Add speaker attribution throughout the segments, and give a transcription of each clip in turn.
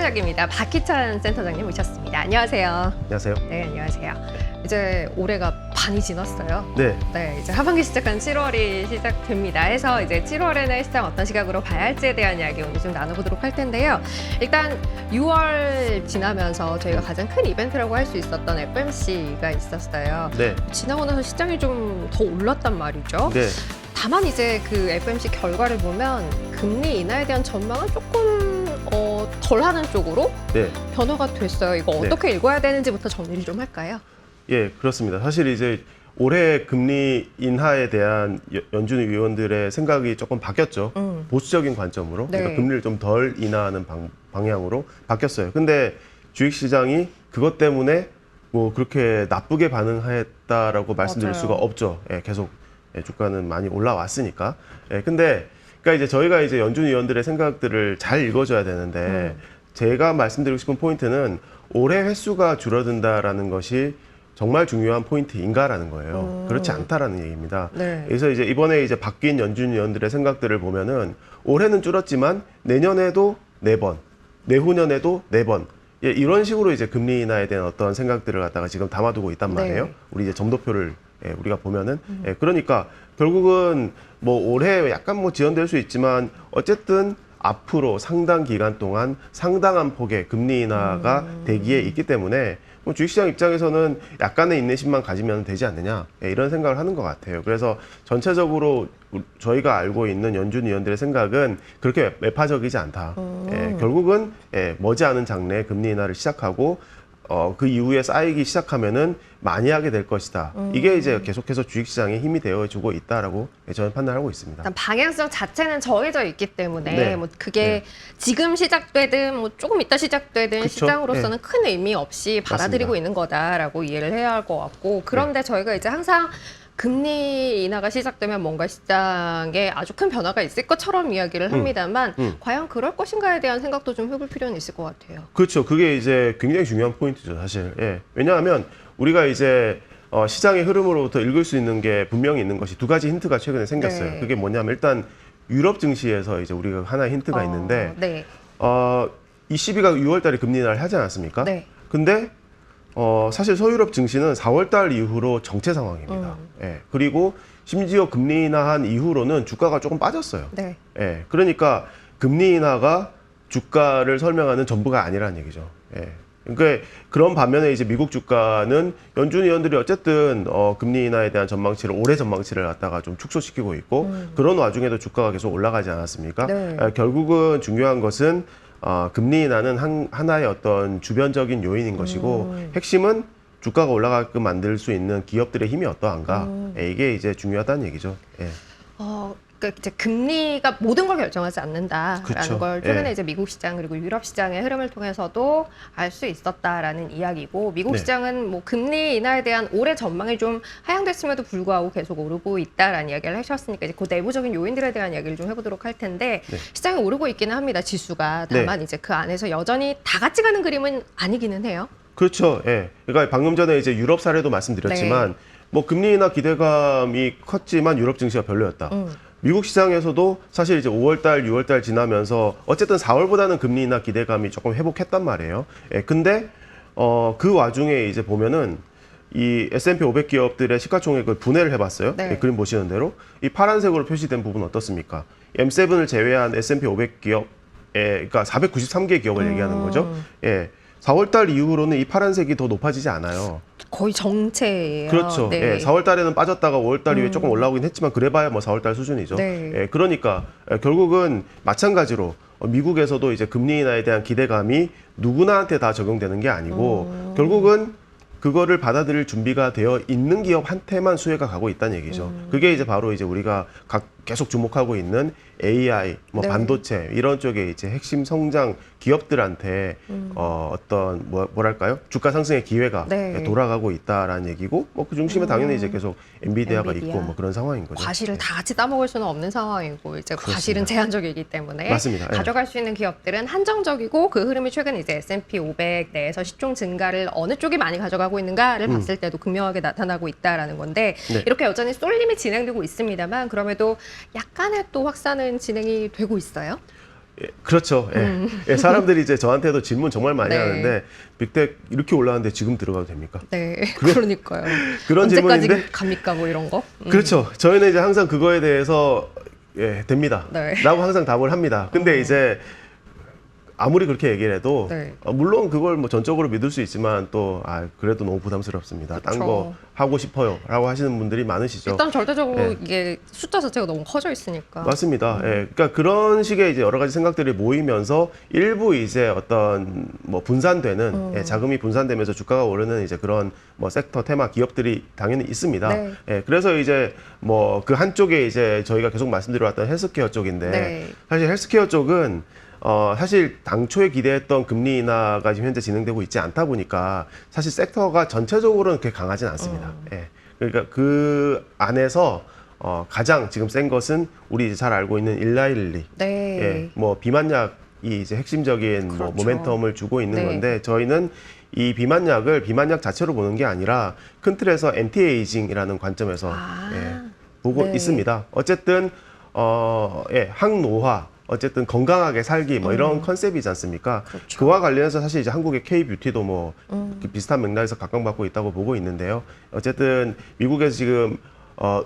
Speaker 1: 시작입니다. 박희찬 센터장님 모셨습니다. 안녕하세요.
Speaker 2: 안녕하세요.
Speaker 1: 네, 안녕하세요. 이제 올해가 반이 지났어요.
Speaker 2: 네.
Speaker 1: 네, 이제 하반기 시작한 7월이 시작됩니다. 해서 이제 7월에는 시장 어떤 시각으로 봐야 할지에 대한 이야기 오늘 좀 나눠보도록 할 텐데요. 일단 6월 지나면서 저희가 가장 큰 이벤트라고 할 수 있었던 FMC가 있었어요.
Speaker 2: 네.
Speaker 1: 지나고 나서 시장이 좀 더 올랐단 말이죠.
Speaker 2: 네.
Speaker 1: 다만 이제 그 FMC 결과를 보면 금리 인하에 대한 전망은 조금 덜하는 쪽으로
Speaker 2: 네.
Speaker 1: 변화가 됐어요. 이거
Speaker 2: 네.
Speaker 1: 어떻게 읽어야 되는지부터 정리를 좀 할까요?
Speaker 2: 예, 그렇습니다. 사실 이제 올해 금리 인하에 대한 연준 위원들의 생각이 조금 바뀌었죠. 보수적인 관점으로.
Speaker 1: 네.
Speaker 2: 그러니까 금리를 좀 덜 인하하는 방향으로 바뀌었어요. 근데 주식시장이 그것 때문에 뭐 그렇게 나쁘게 반응했다라고 말씀드릴
Speaker 1: 맞아요.
Speaker 2: 수가 없죠. 예, 계속 주가는 많이 올라왔으니까. 예, 근데 그러니까 이제 저희가 이제 연준 위원들의 생각들을 잘 읽어줘야 되는데 제가 말씀드리고 싶은 포인트는 올해 횟수가 줄어든다라는 것이 정말 중요한 포인트인가라는 거예요. 그렇지 않다라는 얘기입니다.
Speaker 1: 네.
Speaker 2: 그래서 이제 이번에 이제 바뀐 연준 위원들의 생각들을 보면은 올해는 줄었지만 내년에도 4번, 내후년에도 4번. 예, 이런 식으로 이제 금리 인하에 대한 어떤 생각들을 갖다가 지금 담아두고 있단 말이에요.
Speaker 1: 네.
Speaker 2: 우리 이제 점도표를 우리가 보면은 그러니까 결국은 뭐 올해 약간 뭐 지연될 수 있지만 어쨌든 앞으로 상당 기간 동안 상당한 폭의 금리 인하가 대기에 있기 때문에 뭐 주식시장 입장에서는 약간의 인내심만 가지면 되지 않느냐 이런 생각을 하는 것 같아요. 그래서 전체적으로 저희가 알고 있는 연준 위원들의 생각은 그렇게 매파적이지 않다. 결국은 머지않은 장래에 금리 인하를 시작하고 그 이후에 쌓이기 시작하면은 많이 하게 될 것이다. 이게 이제 계속해서 주식시장에 힘이 되어주고 있다라고 저는 판단하고 있습니다.
Speaker 1: 일단 방향성 자체는 정해져 있기 때문에
Speaker 2: 네.
Speaker 1: 뭐 그게
Speaker 2: 네.
Speaker 1: 지금 시작되든 뭐 조금 이따 시작되든
Speaker 2: 그쵸?
Speaker 1: 시장으로서는 큰 의미 없이 받아들이고
Speaker 2: 맞습니다.
Speaker 1: 있는 거다라고 이해를 해야 할 것 같고 그런데 저희가 이제 항상 금리 인하가 시작되면 뭔가 시장에 아주 큰 변화가 있을 것처럼 이야기를 합니다만 과연 그럴 것인가에 대한 생각도 좀 해볼 필요는 있을 것 같아요.
Speaker 2: 그렇죠. 그게 이제 굉장히 중요한 포인트죠, 사실. 예. 왜냐하면 우리가 이제 시장의 흐름으로부터 읽을 수 있는 게 분명히 있는 것이 두 가지 힌트가 최근에 생겼어요.
Speaker 1: 네.
Speaker 2: 그게 뭐냐면 일단 유럽 증시에서 이제 우리가 하나의 힌트가 있는데
Speaker 1: 네.
Speaker 2: ECB가 6월 달에 금리 인하를 하지 않았습니까?
Speaker 1: 네.
Speaker 2: 근데 사실 서유럽 증시는 4월 달 이후로 정체 상황입니다. 예. 그리고 심지어 금리 인하한 이후로는 주가가 조금 빠졌어요.
Speaker 1: 네.
Speaker 2: 예. 그러니까 금리 인하가 주가를 설명하는 전부가 아니라는 얘기죠. 예. 그러니까 그런 반면에 이제 미국 주가는 연준 위원들이 어쨌든 금리 인하에 대한 전망치를 올해 전망치를 갖다가 좀 축소시키고 있고 그런 와중에도 주가가 계속 올라가지 않았습니까?
Speaker 1: 네.
Speaker 2: 결국은 중요한 것은 금리 인하는 하나의 어떤 주변적인 요인인 것이고 핵심은 주가가 올라가게끔 만들 수 있는 기업들의 힘이 어떠한가 이게 이제 중요하다는 얘기죠. 예.
Speaker 1: 그러니까 이제 금리가 모든 걸 결정하지 않는다라는
Speaker 2: 그쵸.
Speaker 1: 걸 최근에
Speaker 2: 예.
Speaker 1: 이제 미국 시장 그리고 유럽 시장의 흐름을 통해서도 알 수 있었다라는 이야기고 미국
Speaker 2: 네.
Speaker 1: 시장은 뭐 금리 인하에 대한 올해 전망이 좀 하향됐음에도 불구하고 계속 오르고 있다라는 이야기를 하셨으니까 이제 그 내부적인 요인들에 대한 이야기를 좀 해보도록 할 텐데
Speaker 2: 네.
Speaker 1: 시장이 오르고 있기는 합니다. 지수가 다만 이제 그 안에서 여전히 다 같이 가는 그림은 아니기는 해요.
Speaker 2: 그렇죠. 예. 그러니까 방금 전에 이제 유럽 사례도 말씀드렸지만 뭐 금리 인하 기대감이 컸지만 유럽 증시가 별로였다. 미국 시장에서도 사실 이제 5월달, 6월달 지나면서 어쨌든 4월보다는 금리 인하 기대감이 조금 회복했단 말이에요. 예, 근데 그 와중에 이제 보면은 이 S&P 500 기업들의 시가총액을 분해를 해봤어요.
Speaker 1: 네.
Speaker 2: 예, 그림 보시는 대로 이 파란색으로 표시된 부분 어떻습니까? M7을 제외한 S&P 500 기업에 그러니까 493개 기업을 얘기하는 거죠. 예. 4월달 이후로는 이 파란색이 더 높아지지 않아요.
Speaker 1: 거의 정체예요.
Speaker 2: 그렇죠.
Speaker 1: 네.
Speaker 2: 예, 4월 달에는 빠졌다가 5월 달 이후에 조금 올라오긴 했지만 그래봐야 뭐 4월 달 수준이죠.
Speaker 1: 네.
Speaker 2: 예, 그러니까 결국은 마찬가지로 미국에서도 이제 금리 인하에 대한 기대감이 누구나한테 다 적용되는 게 아니고 결국은 그거를 받아들일 준비가 되어 있는 기업한테만 수혜가 가고 있다는 얘기죠. 그게 이제 바로 이제 우리가 계속 주목하고 있는 AI, 뭐
Speaker 1: 네.
Speaker 2: 반도체 이런 쪽에 이제 핵심 성장 기업들한테 어떤 뭐랄까요 주가 상승의 기회가
Speaker 1: 네.
Speaker 2: 돌아가고 있다라는 얘기고 뭐 그 중심에 당연히 이제 계속 엔비디아가
Speaker 1: 엔비디아.
Speaker 2: 있고 뭐 그런 상황인 거죠.
Speaker 1: 과실을
Speaker 2: 네.
Speaker 1: 다 같이 따먹을 수는 없는 상황이고 이제
Speaker 2: 그렇습니다.
Speaker 1: 과실은 제한적이기 때문에
Speaker 2: 맞습니다. 예.
Speaker 1: 가져갈 수 있는 기업들은 한정적이고 그 흐름이 최근 이제 S&P 500 내에서 시총 증가를 어느 쪽이 많이 가져가고 있는가를 봤을 때도 극명하게 나타나고 있다라는 건데
Speaker 2: 네.
Speaker 1: 이렇게 여전히 쏠림이 진행되고 있습니다만 그럼에도 약간의 또 확산은 진행이 되고 있어요.
Speaker 2: 예, 그렇죠. 예. 예, 사람들이 이제 저한테도 질문 정말 많이
Speaker 1: 네.
Speaker 2: 하는데 빅텍 이렇게 올라왔는데 지금 들어가도 됩니까?
Speaker 1: 네, 그러니까요.
Speaker 2: 그런
Speaker 1: 언제까지
Speaker 2: 질문인데
Speaker 1: 갑니까, 뭐 이런 거?
Speaker 2: 그렇죠. 저희는 이제 항상 그거에 대해서 예, 됩니다.
Speaker 1: 네.
Speaker 2: 라고 항상 답을 합니다. 근데 이제 아무리 그렇게 얘기를 해도
Speaker 1: 네.
Speaker 2: 물론 그걸 뭐 전적으로 믿을 수 있지만 또 그래도 너무 부담스럽습니다. 딴
Speaker 1: 그쵸.
Speaker 2: 거 하고 싶어요. 라고 하시는 분들이 많으시죠.
Speaker 1: 일단 절대적으로
Speaker 2: 네.
Speaker 1: 이게 숫자 자체가 너무 커져 있으니까.
Speaker 2: 맞습니다. 예, 그러니까 그런 식의 이제 여러 가지 생각들이 모이면서 일부 이제 어떤 뭐 분산되는 자금이 분산되면서 주가가 오르는 이제 그런 뭐 섹터 테마 기업들이 당연히 있습니다.
Speaker 1: 네.
Speaker 2: 예, 그래서 이제 뭐 그 한쪽에 이제 저희가 계속 말씀드려왔던 헬스케어 쪽인데
Speaker 1: 네.
Speaker 2: 사실 헬스케어 쪽은 사실 당초에 기대했던 금리 인하가 지금 현재 진행되고 있지 않다 보니까 사실 섹터가 전체적으로는 그렇게 강하진 않습니다. 예. 그러니까 그 안에서 가장 지금 센 것은 우리 이제 잘 알고 있는 일라일리.
Speaker 1: 네.
Speaker 2: 예. 뭐 비만약이 이제 핵심적인 뭐
Speaker 1: 그렇죠.
Speaker 2: 모멘텀을 주고 있는
Speaker 1: 네.
Speaker 2: 건데 저희는 이 비만약을 비만약 자체로 보는 게 아니라 큰 틀에서 엔티에이징이라는 관점에서 보고
Speaker 1: 네.
Speaker 2: 있습니다. 어쨌든 항노화 어쨌든 건강하게 살기 뭐 이런 컨셉이지 않습니까?
Speaker 1: 그렇죠.
Speaker 2: 그와 관련해서 사실 이제 한국의 K-뷰티도 뭐 비슷한 맥락에서 각광받고 있다고 보고 있는데요. 어쨌든 미국에서 지금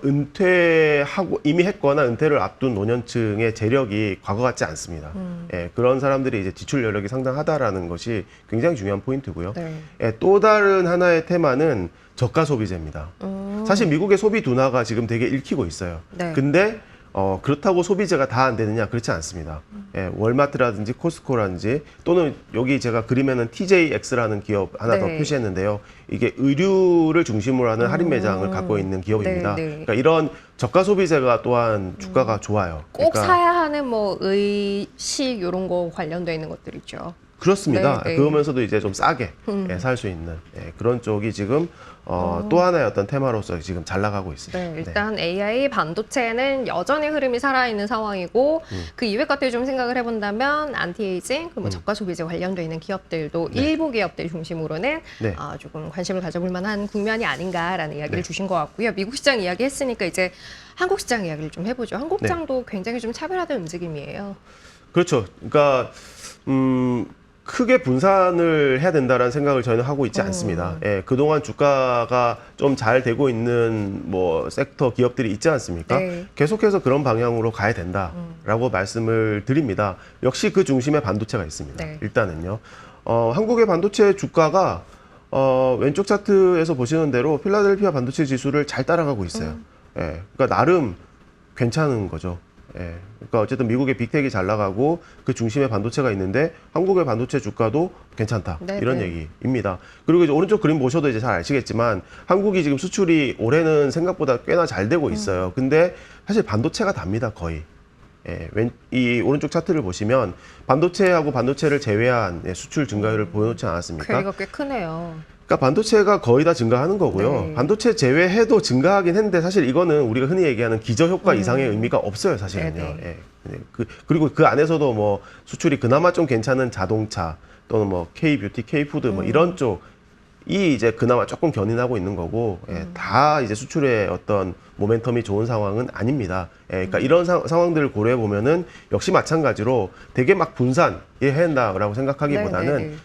Speaker 2: 은퇴하고 이미 했거나 은퇴를 앞둔 노년층의 재력이 과거 같지 않습니다. 예, 그런 사람들이 이제 지출 여력이 상당하다라는 것이 굉장히 중요한 포인트고요.
Speaker 1: 네.
Speaker 2: 예, 또 다른 하나의 테마는 저가 소비재입니다. 사실 미국의 소비 둔화가 지금 되게 읽히고 있어요.
Speaker 1: 네.
Speaker 2: 근데 그렇다고 소비재가 다 안 되느냐? 그렇지 않습니다. 예, 월마트라든지 코스코라든지 또는 여기 제가 그림에는 TJX라는 기업 하나 더
Speaker 1: 네.
Speaker 2: 표시했는데요. 이게 의류를 중심으로 하는 할인 매장을 갖고 있는 기업입니다.
Speaker 1: 네, 네.
Speaker 2: 그러니까 이런 저가 소비재가 또한 주가가 좋아요.
Speaker 1: 꼭
Speaker 2: 그러니까
Speaker 1: 사야 하는 뭐 의식 이런 거 관련돼 있는 것들이죠.
Speaker 2: 그렇습니다.
Speaker 1: 네, 네.
Speaker 2: 그러면서도 이제 좀 싸게 살 수 있는 그런 쪽이 지금 또 하나의 어떤 테마로서 지금 잘 나가고 있습니다.
Speaker 1: 네, 일단 AI 반도체는 여전히 흐름이 살아있는 상황이고 그 이외 것들 좀 생각을 해본다면 안티에이징 그리고 저가 소비재 관련돼 있는 기업들도 일부 기업들 중심으로는
Speaker 2: 네.
Speaker 1: 조금 관심을 가져볼 만한 국면이 아닌가라는 이야기를
Speaker 2: 네.
Speaker 1: 주신 것 같고요. 미국 시장 이야기 했으니까 이제 한국 시장 이야기를 좀 해보죠. 한국
Speaker 2: 네.
Speaker 1: 시장도 굉장히 좀 차별화된 움직임이에요.
Speaker 2: 그렇죠. 그러니까 크게 분산을 해야 된다라는 생각을 저희는 하고 있지 않습니다. 예, 그동안 주가가 좀 잘 되고 있는 뭐 섹터 기업들이 있지 않습니까?
Speaker 1: 네.
Speaker 2: 계속해서 그런 방향으로 가야 된다라고 말씀을 드립니다. 역시 그 중심에 반도체가 있습니다.
Speaker 1: 네.
Speaker 2: 일단은요. 한국의 반도체 주가가 왼쪽 차트에서 보시는 대로 필라델피아 반도체 지수를 잘 따라가고 있어요. 예, 그러니까 나름 괜찮은 거죠. 예, 그러니까 어쨌든 미국의 빅텍이 잘 나가고 그 중심에 반도체가 있는데 한국의 반도체 주가도 괜찮다
Speaker 1: 네,
Speaker 2: 이런
Speaker 1: 네.
Speaker 2: 얘기입니다. 그리고 이제 오른쪽 그림 보셔도 이제 잘 아시겠지만 한국이 지금 수출이 올해는 생각보다 꽤나 잘 되고 있어요. 근데 사실 반도체가 답니다 거의. 예, 이 오른쪽 차트를 보시면 반도체하고 반도체를 제외한 수출 증가율을 보여놓지 않았습니까?
Speaker 1: 괴리가 꽤 크네요.
Speaker 2: 그러니까 반도체가 거의 다 증가하는 거고요.
Speaker 1: 네.
Speaker 2: 반도체 제외해도 증가하긴 했는데 사실 이거는 우리가 흔히 얘기하는 기저효과 이상의 의미가 없어요, 사실은요.
Speaker 1: 네네.
Speaker 2: 예. 그리고 그 안에서도 뭐 수출이 그나마 좀 괜찮은 자동차 또는 뭐 K-뷰티, K-푸드 뭐 이런 쪽이 이제 그나마 조금 견인하고 있는 거고 다 이제 수출의 어떤 모멘텀이 좋은 상황은 아닙니다. 예, 그러니까 이런 상황들을 고려해 보면은 역시 마찬가지로 되게 막 분산해야 한다라고 생각하기보다는
Speaker 1: 네네네.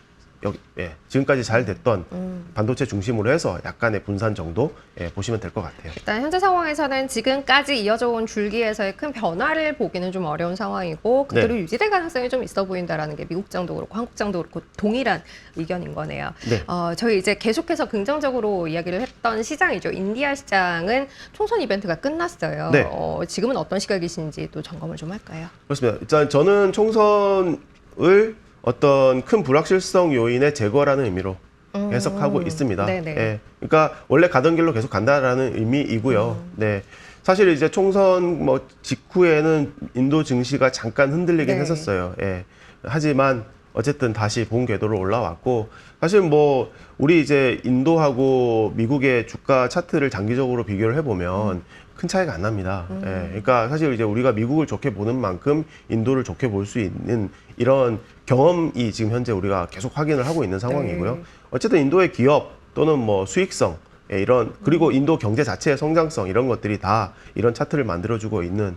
Speaker 2: 지금까지 잘 됐던 반도체 중심으로 해서 약간의 분산 정도 보시면 될 것 같아요.
Speaker 1: 일단 현재 상황에서는 지금까지 이어져 온 줄기에서의 큰 변화를 보기는 좀 어려운 상황이고 그대로
Speaker 2: 네.
Speaker 1: 유지될 가능성이 좀 있어 보인다라는 게 미국장도 그렇고 한국장도 그렇고 동일한 의견인 거네요.
Speaker 2: 네.
Speaker 1: 저희 이제 계속해서 긍정적으로 이야기를 했던 시장이죠. 인디아 시장은 총선 이벤트가 끝났어요.
Speaker 2: 네.
Speaker 1: 지금은 어떤 시각이신지 또 점검을 좀 할까요?
Speaker 2: 그렇습니다. 일단 저는 총선을 어떤 큰 불확실성 요인의 제거라는 의미로 해석하고 있습니다.
Speaker 1: 네네.
Speaker 2: 예, 그러니까 원래 가던 길로 계속 간다라는 의미이고요. 네. 사실 이제 총선 뭐 직후에는 인도 증시가 잠깐 흔들리긴
Speaker 1: 네.
Speaker 2: 했었어요. 예. 하지만 어쨌든 다시 본 궤도로 올라왔고 사실 뭐 우리 이제 인도하고 미국의 주가 차트를 장기적으로 비교를 해보면 큰 차이가 안 납니다. 예, 그러니까 사실 이제 우리가 미국을 좋게 보는 만큼 인도를 좋게 볼 수 있는 이런 경험이 지금 현재 우리가 계속 확인을 하고 있는 상황이고요.
Speaker 1: 네.
Speaker 2: 어쨌든 인도의 기업 또는 뭐 수익성 이런 그리고 인도 경제 자체의 성장성 이런 것들이 다 이런 차트를 만들어주고 있는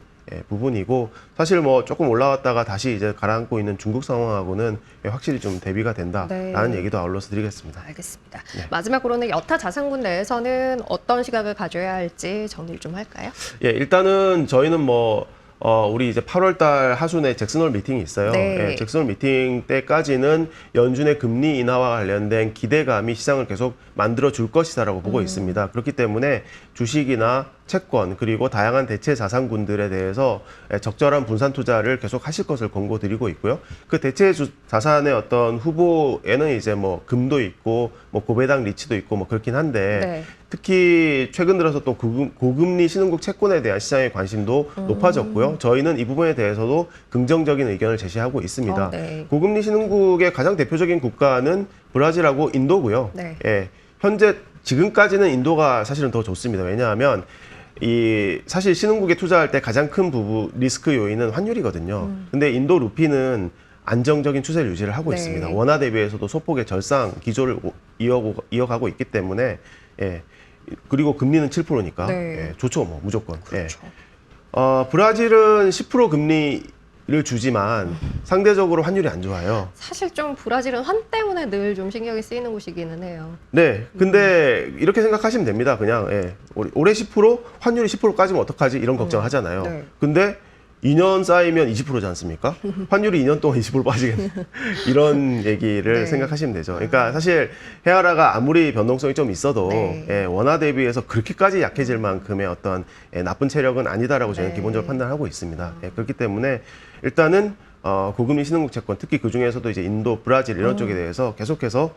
Speaker 2: 부분이고 사실 뭐 조금 올라왔다가 다시 이제 가라앉고 있는 중국 상황하고는 확실히 좀 대비가 된다라는
Speaker 1: 네.
Speaker 2: 얘기도 아울러서 드리겠습니다.
Speaker 1: 알겠습니다.
Speaker 2: 네.
Speaker 1: 마지막으로는 여타 자산군 내에서는 어떤 시각을 가져야 할지 정리를 좀 할까요?
Speaker 2: 예, 일단은 저희는 뭐 우리 이제 8월달 하순에 잭슨홀 미팅이 있어요.
Speaker 1: 네.
Speaker 2: 예, 잭슨홀 미팅 때까지는 연준의 금리 인하와 관련된 기대감이 시장을 계속 만들어 줄 것이다라고 보고 있습니다. 그렇기 때문에 주식이나 채권 그리고 다양한 대체 자산군들에 대해서 적절한 분산 투자를 계속 하실 것을 권고드리고 있고요. 그 대체 자산의 어떤 후보에는 이제 뭐 금도 있고 뭐 고배당 리츠도 있고 뭐 그렇긴 한데
Speaker 1: 네.
Speaker 2: 특히 최근 들어서 또 고금리 신흥국 채권에 대한 시장의 관심도 높아졌고요. 저희는 이 부분에 대해서도 긍정적인 의견을 제시하고 있습니다.
Speaker 1: 네.
Speaker 2: 고금리 신흥국의 가장 대표적인 국가는 브라질하고 인도고요.
Speaker 1: 네.
Speaker 2: 예, 현재 지금까지는 인도가 사실은 더 좋습니다. 왜냐하면 이 사실 신흥국에 투자할 때 가장 큰 부분 리스크 요인은 환율이거든요. 근데 인도 루피는 안정적인 추세를 유지를 하고
Speaker 1: 네.
Speaker 2: 있습니다. 원화 대비해서도 소폭의 절상 기조를 이어가고 있기 때문에 예. 그리고 금리는 7%니까
Speaker 1: 네.
Speaker 2: 예, 좋죠, 뭐 무조건.
Speaker 1: 그렇죠.
Speaker 2: 예. 브라질은 10% 금리를 주지만 상대적으로 환율이 안 좋아요.
Speaker 1: 사실 좀 브라질은 환 때문에 늘 좀 신경이 쓰이는 곳이기는 해요.
Speaker 2: 네, 근데 이렇게 생각하시면 됩니다. 그냥 예. 올해 10% 환율이 10% 까지면 어떡하지 이런 걱정하잖아요.
Speaker 1: 네.
Speaker 2: 근데 2년 쌓이면 20%지 않습니까? 환율이 2년 동안 20% 빠지겠네. 이런 얘기를
Speaker 1: 네.
Speaker 2: 생각하시면 되죠. 그러니까 사실 헤아라가 아무리 변동성이 좀 있어도
Speaker 1: 네.
Speaker 2: 예, 원화 대비해서 그렇게까지 약해질 만큼의 어떤 나쁜 체력은 아니다라고 저희는
Speaker 1: 네.
Speaker 2: 기본적으로 판단하고 있습니다. 예, 그렇기 때문에 일단은 고금리 신흥국 채권, 특히 그 중에서도 이제 인도, 브라질 이런 쪽에 대해서 계속해서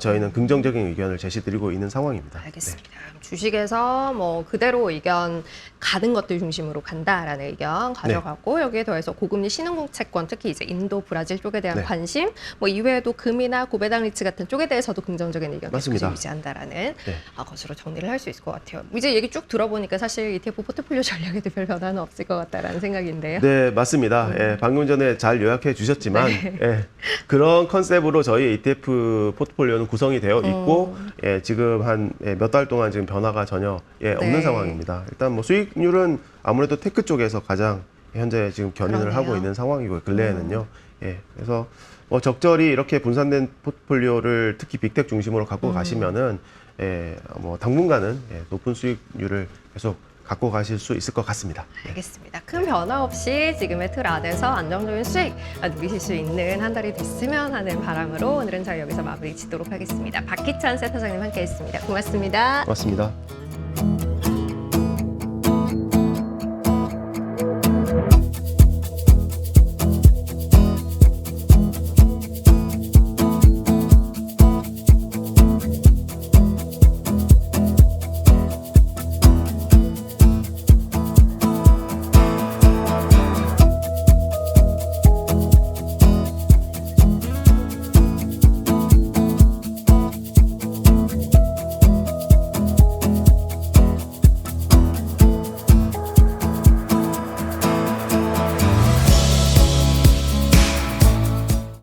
Speaker 2: 저희는 긍정적인 의견을 제시드리고 있는 상황입니다.
Speaker 1: 알겠습니다. 주식에서 뭐 그대로 의견 가는 것들 중심으로 간다라는 의견 가져가고 여기에 더해서 고금리 신흥국 채권 특히 이제 인도, 브라질 쪽에 대한
Speaker 2: 네.
Speaker 1: 관심 뭐 이외에도 금이나 고배당 리츠 같은 쪽에 대해서도 긍정적인 의견을
Speaker 2: 맞습니다.
Speaker 1: 계속 유지한다라는
Speaker 2: 네.
Speaker 1: 것으로 정리를 할 수 있을 것 같아요. 이제 얘기 쭉 들어보니까 사실 ETF 포트폴리오 전략에도 별 변화는 없을 것 같다라는 생각인데요.
Speaker 2: 네, 맞습니다. 예, 방금 전에 잘 요약해 주셨지만 예, 그런 컨셉으로 저희 ETF 포트폴리오는 구성이 되어 있고 예, 지금 한 몇 달 동안 지금 변화가 전혀 없는
Speaker 1: 네.
Speaker 2: 상황입니다. 일단 뭐 수익률은 아무래도 테크 쪽에서 가장 현재 지금 견인을
Speaker 1: 그러네요.
Speaker 2: 하고 있는 상황이고요. 근래에는요. 예, 그래서 뭐 적절히 이렇게 분산된 포트폴리오를 특히 빅텍 중심으로 갖고 가시면은 뭐 당분간은 높은 수익률을 계속 갖고 가실 수 있을 것 같습니다.
Speaker 1: 알겠습니다. 큰 변화 없이 지금의 틀 안에서 안정적인 수익 누리실 수 있는 한 달이 됐으면 하는 바람으로 오늘은 저희 여기서 마무리 짓도록 하겠습니다. 박희찬 센터장님 함께했습니다. 고맙습니다.
Speaker 2: 고맙습니다.